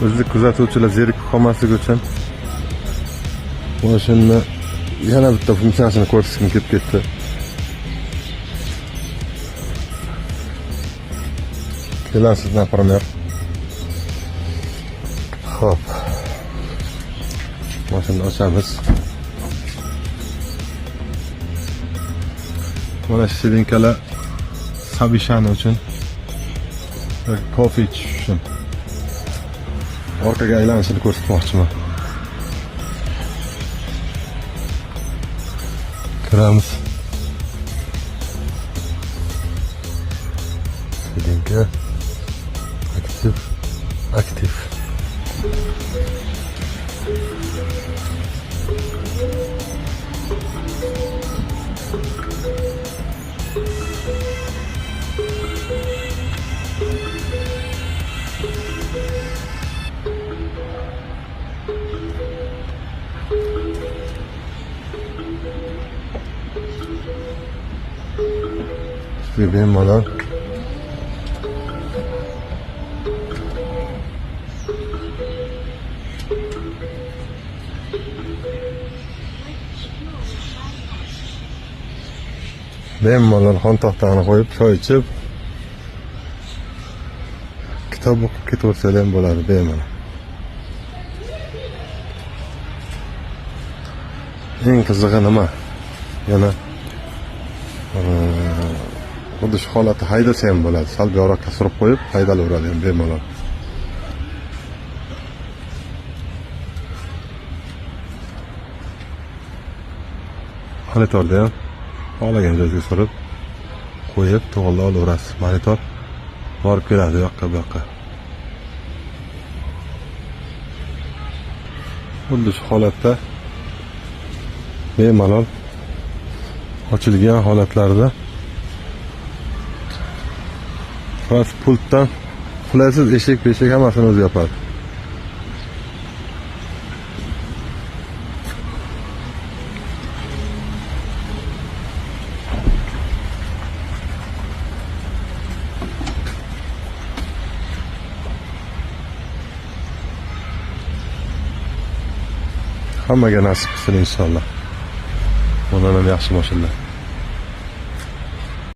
Bizni kuzatuvchilar zerikib qolmasligi uchun mashinani yana bitta funksiyasini ko'rsatgim kelib ketdi. Kelasizlar, например. Hop. Mashinani ochamiz. Mana shirinkalar Sabishani uchun kofe ichish uchun orqaga aylanishini ko'rsatmoqchiman. Kiramiz. Shirinka aktiv. Bemalol xon taxtani qo'yib choy ichib kitob o'qib ketaversalar ham bo'ladi bemalol. Eng qizig'i nima? Yana xuddi shu holatda haydasa ham bo'ladi. Sal buyoqqa surib qo'yib haydaveradi ham bemalol. Monitorda ham xohlagan joyga surib qo'yib to'g'rilab olaverasiz. Monitor borib keladi u yoqqa bu yoqqa. Xuddi shu holatda bemalol ochilgan holatlarda faqat pultdan qulaysiz eshik hammasini o'zi yopadi. Hammaga nasib qilsin inshaalloh. Bundan ham yaxshi mashinalar.